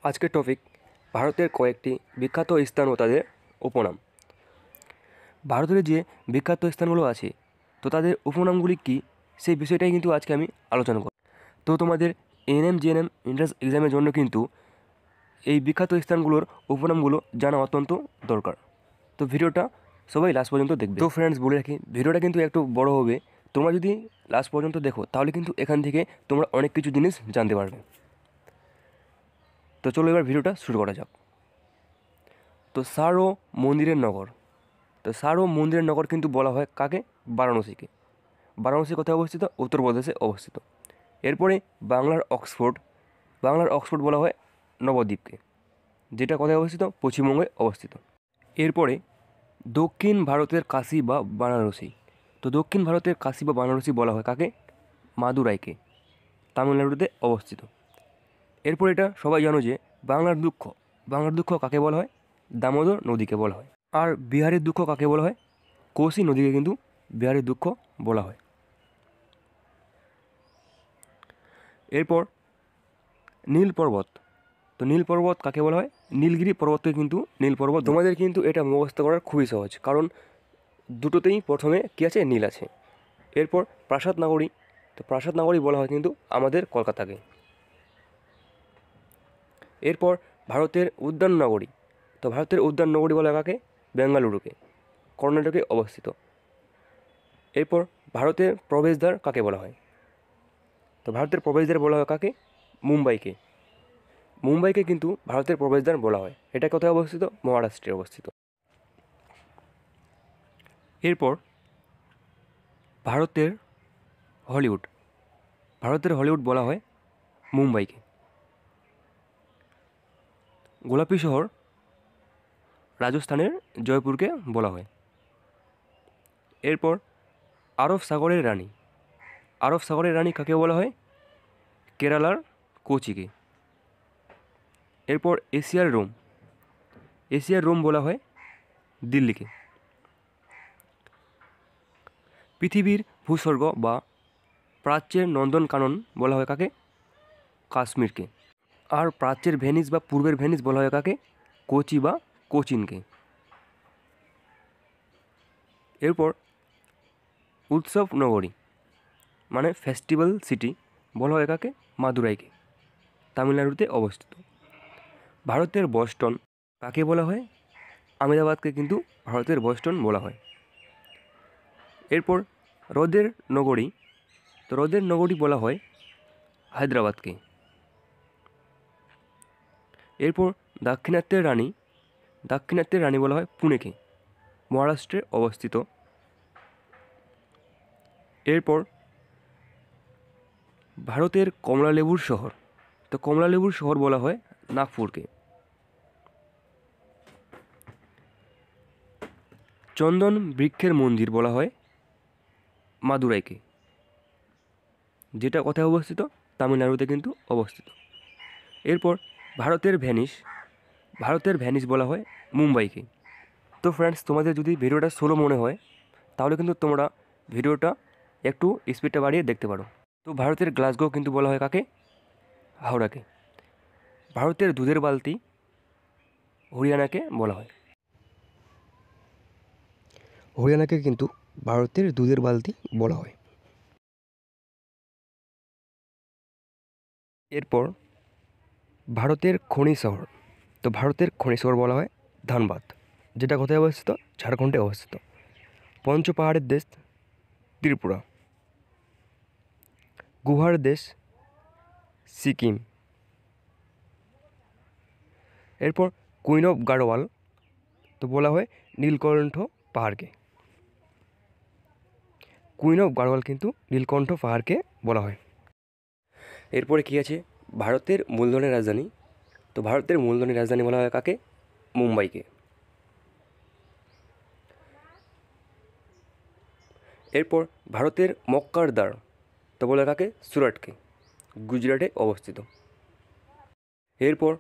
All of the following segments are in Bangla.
আজকের টপিক ভারতের কয়েকটি বিখ্যাত স্থান ও তাদের উপনাম। ভারতের যে বিখ্যাত স্থানগুলো আছে তো তাদের উপনামগুলি কী সেই বিষয়টাই কিন্তু আজকে আমি আলোচনা করব। তো তোমাদের এএনএম জিএনএম এন্ট্রান্স এক্সামের জন্য কিন্তু এই বিখ্যাত স্থানগুলোর উপনামগুলো জানা অত্যন্ত দরকার। তো ভিডিওটা সবাই লাস্ট পর্যন্ত দেখবে। তো ফ্রেন্ডস, বলে রাখি ভিডিওটা কিন্তু একটু বড় হবে, তোমরা যদি লাস্ট পর্যন্ত দেখো তাহলে কিন্তু এখান থেকে তোমরা অনেক কিছু জিনিস জানতে পারবে। তো চলো এবার ভিডিওটা শুরু করা যাক। তো সার ও মন্দিরের নগর, তো সার ও মন্দিরের নগর কিন্তু বলা হয় কাকে? বারাণসীকে। বারাণসী কোথায় অবস্থিত? উত্তরপ্রদেশে অবস্থিত। এরপরে বাংলার অক্সফোর্ড বলা হয় নবদ্বীপকে, যেটা কোথায় অবস্থিত? পশ্চিমবঙ্গে অবস্থিত। এরপরে দক্ষিণ ভারতের কাশী বা বারাণসী, তো দক্ষিণ ভারতের কাশী বা বারাণসী বলা হয় কাকে? মাদুরাইকে, তামিলনাড়ুতে অবস্থিত। এরপর এটা সবাই জানো যে বাংলার দুঃখ কাকে বলা হয়? দামোদর নদীকে বলা হয়। আর বিহারের দুঃখ কাকে বলা হয়? কোশি নদীকে কিন্তু বিহারের দুঃখ বলা হয়। এরপর নীল পর্বত, তো নীল পর্বত কাকে বলা হয়? নীলগিরি পর্বতকে কিন্তু নীল পর্বত। তোমাদের কিন্তু এটা মুখস্থ করার খুবই সহজ, কারণ দুটোতেই প্রথমে কী আছে? নীল আছে। এরপর প্রাসাদ নগরী, তো প্রাসাদ নগরী বলা হয় কিন্তু আমাদের কলকাতাকে। এরপর ভারতের উদ্যান নগরী, তো ভারতের উদ্যান নগরী বলা হয় কাকে? বেঙ্গালুরুকে, কর্ণাটকে অবস্থিত। এরপর ভারতের প্রবেশদ্বার কাকে বলা হয়? তো ভারতের প্রবেশদ্বার বলা হয় কাকে? মুম্বাইকে। মুম্বাইকে কিন্তু ভারতের প্রবেশদ্বার বলা হয়। এটা কোথায় অবস্থিত? মহারাষ্ট্রে অবস্থিত। এরপর ভারতের হলিউড বলা হয় মুম্বাইকে। গোলাপি শহর রাজস্থানের জয়পুরকে বলা হয়। এরপর আরব সাগরের রানী কাকে বলা হয়? কেরালার কোচিকে। এরপর এশিয়ার রোম বলা হয় দিল্লিকে। পৃথিবীর ভূস্বর্গ বা প্রাচ্যের নন্দনকানন বলা হয় কাকে? কাশ্মীরকে। আর প্রাচ্যের ভেনিস বা পূর্বের ভেনিস বলা হয় কাকে? কোচি বা কোচিনকে। এরপর উৎসব নগরী মানে ফেস্টিভ্যাল সিটি বলা হয় কাকে? মাদুরাইকে, তামিলনাড়ুতে অবস্থিত। ভারতের বস্টন কাকে বলা হয়? আহমেদাবাদকে কিন্তু ভারতের বস্টন বলা হয়। এরপর হ্রদের নগরী বলা হয় হায়দ্রাবাদকে। এরপর দাক্ষিণাত্যের রানী বলা হয় পুনেকে, মহারাষ্ট্রে অবস্থিত। এরপর ভারতের কমলালেবুর শহর বলা হয় নাগপুরকে। চন্দন বৃক্ষের মন্দির বলা হয় মাদুরাইকে, যেটা কোথায় অবস্থিত? তামিলনাড়ুতে কিন্তু অবস্থিত। এরপর ভারতের ভেনিস বলা হয় মুম্বাইকে। তো ফ্রেন্ডস, তোমাদের যদি ভিডিওটা স্লো মনে হয় তাহলে কিন্তু তোমরা ভিডিওটা একটু স্পিডটা বাড়িয়ে দেখতে পারো। তো ভারতের গ্লাসগো কিন্তু বলা হয় কাকে? হাওড়াকে। ভারতের দুধের বালতি হরিয়ানাকে বলা হয়। হরিয়ানাকে কিন্তু ভারতের দুধের বালতি বলা হয়। এরপর ভারতের খনি শহর, তো ভারতের খনি শহর বলা হয় ধানবাদ, যেটা কোথায় অবস্থিত? ঝাড়খণ্ডে অবস্থিত। পঞ্চপাহাড়ের দেশ ত্রিপুরা। গুহার দেশ সিকিম। এরপর কুইন অফ গাড়োয়াল, তো বলা হয় নীলকণ্ঠ পাহাড়কে। কুইন অফ গাড়োয়াল কিন্তু নীলকণ্ঠ পাহাড়কে বলা হয়। এরপরে কী আছে? ভারতের মূলধনের রাজধানী, তো ভারতের মূলধনের রাজধানী বলা হয় কাকে? মুম্বাইকে। এরপর ভারতের মক্কার দ্বার, তো বলা হয় কাকে? সুরাটকে, গুজরাটে অবস্থিত। এরপর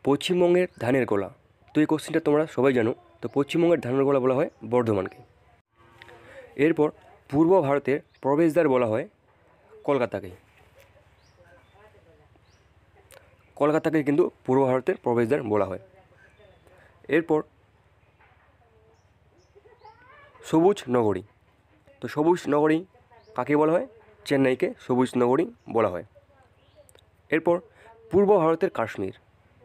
পশ্চিমবঙ্গের ধানের গোলা, তো এই কোশ্চেনটা তোমরা সবাই জানো, তো পশ্চিমবঙ্গের ধানের গোলা বলা হয় বর্ধমানকে। এরপর পূর্ব ভারতের প্রবেশদ্বার বলা হয় কলকাতাকে। কলকাতাকে কিন্তু পূর্ব ভারতের প্রবেশদ্বার বলা হয়। এরপর সবুজ নগরী। তো সবুজ নগরী কাকে বলা হয়? চেন্নাইকে সবুজ নগরী বলা হয়। এরপর পূর্ব ভারতের কাশ্মীর।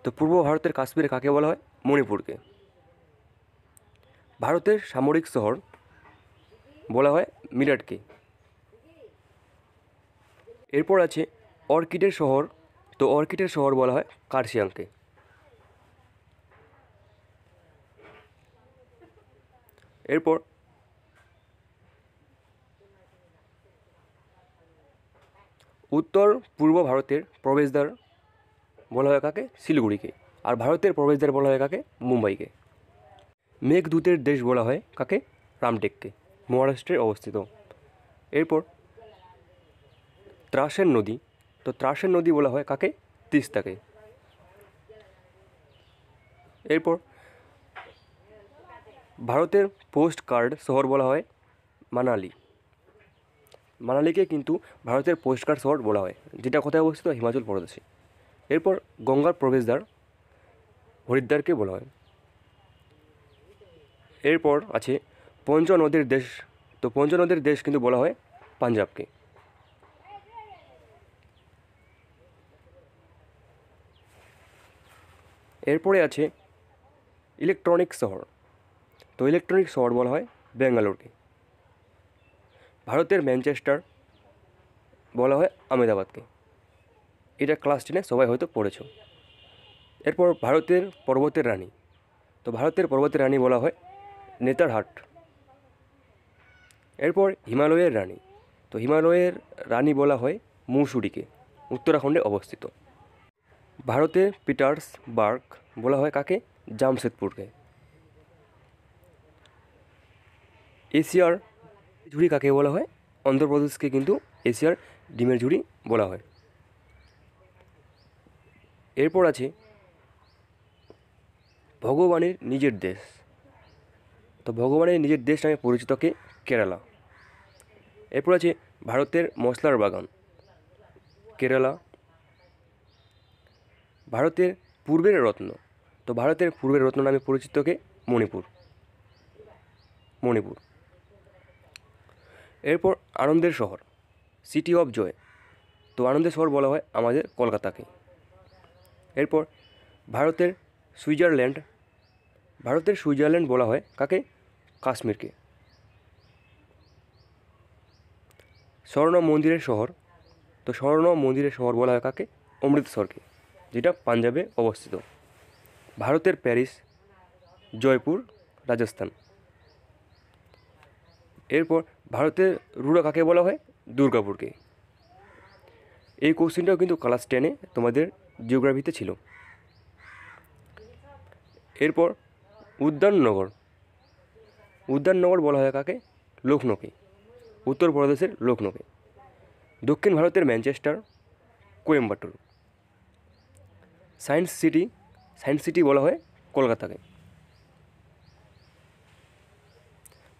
তো পূর্ব ভারতের কাশ্মীরে কাকে বলা হয়? মণিপুরকে। ভারতের সামরিক শহর বলা হয় মিরাটকে। এরপর আছে অর্কিডের শহর। তো অর্কিডের শহর বলা হয় কার্শিয়াংকে। এরপর উত্তর পূর্ব ভারতের প্রবেশদ্বার বলা হয় কাকে? শিলিগুড়িকে। আর ভারতের প্রবেশদ্বার বলা হয় কাকে? মুম্বাইকে। মেঘদূতের দেশ বলা হয় কাকে? রামটেককে, মহারাষ্ট্রে অবস্থিত। এরপর ত্রাসের নদী। তো ত্রাসের নদী বলা হয় কাকে? তিস্তাকে। এরপর ভারতের পোস্ট কার্ড শহর বলা হয় মানালি। মানালিকে কিন্তু ভারতের পোস্ট কার্ড শহর বলা হয়, যেটা কোথায় অবস্থিত? হিমাচল প্রদেশে। এরপর গঙ্গার প্রবেশদ্বার হরিদ্বারকে বলা হয়। এরপর আছে পঞ্চনদীর দেশ। তো পঞ্চনদীর দেশ কিন্তু বলা হয় পাঞ্জাবকে। এরপরে আছে ইলেকট্রনিক শহর। তো ইলেকট্রনিক শহর বলা হয় ব্যাঙ্গালোরকে। ভারতের ম্যানচেস্টার বলা হয় আহমেদাবাদকে। এটা ক্লাস 10 সবাই হয়তো পড়েছ। এরপর ভারতের পর্বতের রানী। তো ভারতের পর্বতের রানী বলা হয় নেতারহাট। এরপর হিমালয়ের রানী। তো হিমালয়ের রানী বলা হয় মুসুরিকে, উত্তরাখণ্ডে অবস্থিত। ভারতের পিটার্সবার্গ বলা হয় কাকে? জামশেদপুরকে। এশিয়ার ঝুড়ি কাকে বলা হয়? অন্ধ্রপ্রদেশকে কিন্তু এশিয়ার ডিমের ঝুড়ি বলা হয়। এরপর আছে ভগবানের নিজের দেশ। তো ভগবানের নিজের দেশ নামে পরিচিত কে? কেরালা। এরপর আছে ভারতের মশলার বাগান, কেরালা। ভারতের পূর্বের রত্ন। তো ভারতের পূর্বের রত্ন নামে পরিচিত কে? মণিপুর। মণিপুর। এরপর আনন্দের শহর, সিটি অফ জয়। তো আনন্দের শহর বলা হয় আমাদের কলকাতাকে। এরপর ভারতের সুইজারল্যান্ড। ভারতের সুইজারল্যান্ড বলা হয় কাকে? কাশ্মীরকে। স্বর্ণ মন্দিরের শহর। তো স্বর্ণ মন্দিরের শহর বলা হয় কাকে? অমৃতসরকে, যেটা পাঞ্জাবে অবস্থিত। ভারতের প্যারিস, জয়পুর, রাজস্থান। এরপর ভারতের রুড়া কাকে বলা হয়? দুর্গাপুরকে। এই কোশ্চেনটাও কিন্তু ক্লাস 10-এ তোমাদের জিওগ্রাফিতে ছিল। এরপর উদ্যাননগর। উদ্যাননগর বলা হয় কাকে? লখনৌকে, উত্তরপ্রদেশের লখনৌকে। দক্ষিণ ভারতের Manchester, Coimbatore. Science city, science city বলা হয় কলকাতাকে।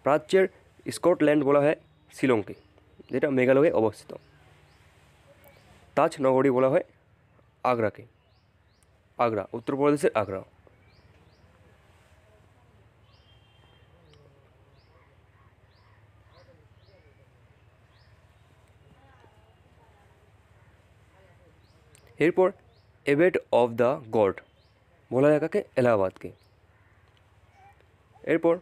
প্রাচ্যের স্কটল্যান্ড বলা হয় শিলংকে, যেটা মেঘালয়ে অবস্থিত। তাজ নগরী বলা হয় আগ্রাকে, আগ্রা, উত্তরপ্রদেশের আগ্রা। এরপর এবেট অফ দ্য গড বলা হয় কাকে? এলাহাবাদকে। এরপর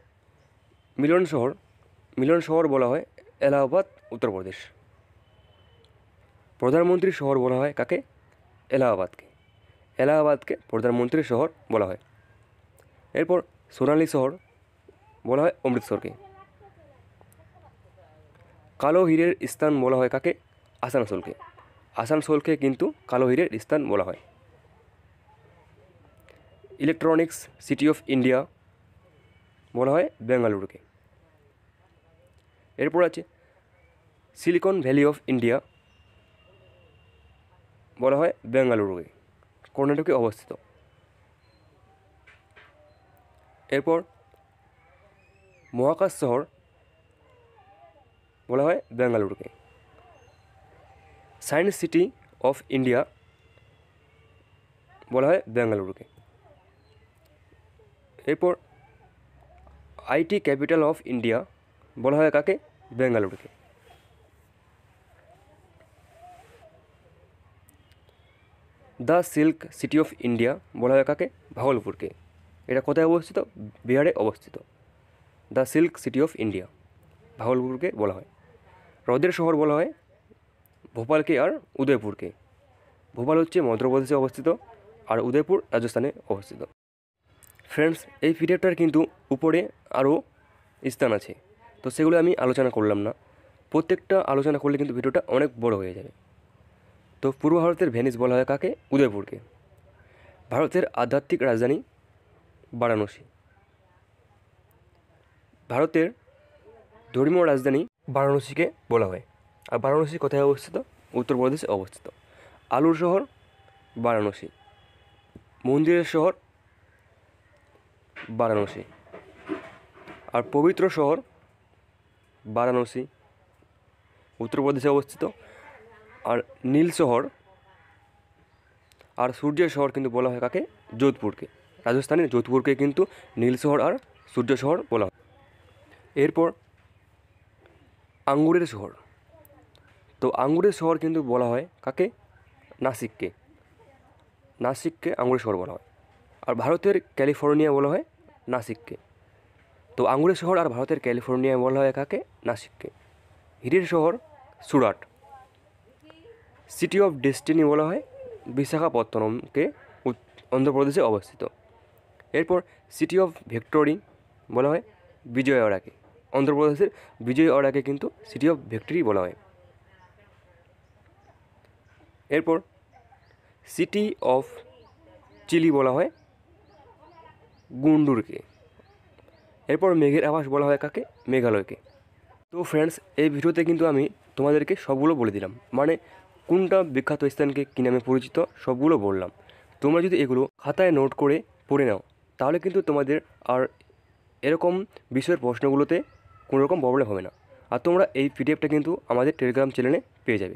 মিলন শহর, মিলন শহর বলা হয় এলাহাবাদ, উত্তরপ্রদেশ। প্রধানমন্ত্রীর শহর বলা হয় কাকে? এলাহাবাদকে। এলাহাবাদকে প্রধানমন্ত্রীর শহর বলা হয়। এরপর সোনালী শহর বলা হয় অমৃতসরকে। কালো হীরের স্থান বলা হয় কাকে? আসানসোলকে। আসানসোলকে কিন্তু কালো হীরের স্থান বলা হয়। ইলেকট্রনিক্স সিটি অফ ইন্ডিয়া বলা হয় বেঙ্গালুরুকে। এরপর আছে সিলিকন ভ্যালি অফ ইন্ডিয়া বলা হয় বেঙ্গালুরুকে, কর্ণাটকে অবস্থিত। এরপর মহাকাশ শহর বলা হয় বেঙ্গালুরুকে। সায়েন্স সিটি অফ ইন্ডিয়া বলা হয় বেঙ্গালুরুকে। এরপর আইটি ক্যাপিটাল অফ ইন্ডিয়া বলা হয় কাকে? বেঙ্গালুরুকে। The silk city of India বলা হয় কাকে? ভাগলপুরকে। এটা কোথায় অবস্থিত? বিহারে অবস্থিত। The silk city of India ভাগলপুরকে বলা হয়। হ্রদের শহর বলা হয় ভোপালকে আর উদয়পুরকে। ভোপাল হচ্ছে মধ্যপ্রদেশে অবস্থিত আর উদয়পুর রাজস্থানে অবস্থিত। ফ্রেন্ডস, এই পিডিএফটার কিন্তু উপরে আরও স্থান আছে, তো সেগুলো আমি আলোচনা করলাম না। প্রত্যেকটা আলোচনা করলে কিন্তু ভিডিওটা অনেক বড় হয়ে যাবে। তো পূর্ব ভারতের ভেনিস বলা হয় কাকে? উদয়পুরকে। ভারতের আধ্যাত্মিক রাজধানী বারাণসী। ভারতের ধর্মীয় রাজধানী বারাণসীকে বলা হয়। আর বারাণসী কোথায় অবস্থিত? উত্তরপ্রদেশে অবস্থিত। আলুর শহর বারাণসী, মন্দিরের শহর বারাণসী, আর পবিত্র শহর বারাণসী উত্তরপ্রদেশে অবস্থিত। আর নীল শহর আর সূর্যের শহর কিন্তু বলা হয় কাকে? যোধপুরকে। রাজস্থানের যোধপুরকে কিন্তু নীল শহর আর সূর্য শহর বলা হয়। এরপর আঙ্গুরের শহর। তো আঙ্গুরের শহর কিন্তু বলা হয় কাকে? নাসিককে। নাসিককে আঙ্গুরের শহর বলা হয়। আর ভারতের ক্যালিফোর্নিয়া বলা হয় নাসিককে। তো আঙ্গুরের শহর আর ভারতের ক্যালিফোর্নিয়া বলা হয় কাকে? নাসিককে। হীরের শহর সুরাট। সিটি অফ ডেস্টিনি বলা হয় বিশাখাপত্তনমকে, অন্ধ্রপ্রদেশে অবস্থিত। এরপর সিটি অফ ভিক্টোরি বলা হয় বিজয়ওয়াড়াকে। অন্ধ্রপ্রদেশের বিজয়ওয়াড়াকে কিন্তু সিটি অফ ভিক্টোরি বলা হয়। এরপর সিটি অফ চিলি বলা হয় গুন্ডুরকে। এরপর মেঘের আবাস বলা হয় কাকে? মেঘালয়কে। তো ফ্রেন্ডস, এই ভিডিওতে কিন্তু আমি তোমাদেরকে সবগুলো বলে দিলাম, মানে কোনটা বিখ্যাত স্থানকে কী নামে পরিচিত সবগুলো বললাম। তোমরা যদি এগুলো খাতায় নোট করে পড়ে নাও তাহলে কিন্তু তোমাদের আর এরকম বিষয়ের প্রশ্নগুলোতে কোনো রকম প্রবলেম হবে না। আর তোমরা এই পিডিএফটা কিন্তু আমাদের টেলিগ্রাম চ্যানেলে পেয়ে যাবে।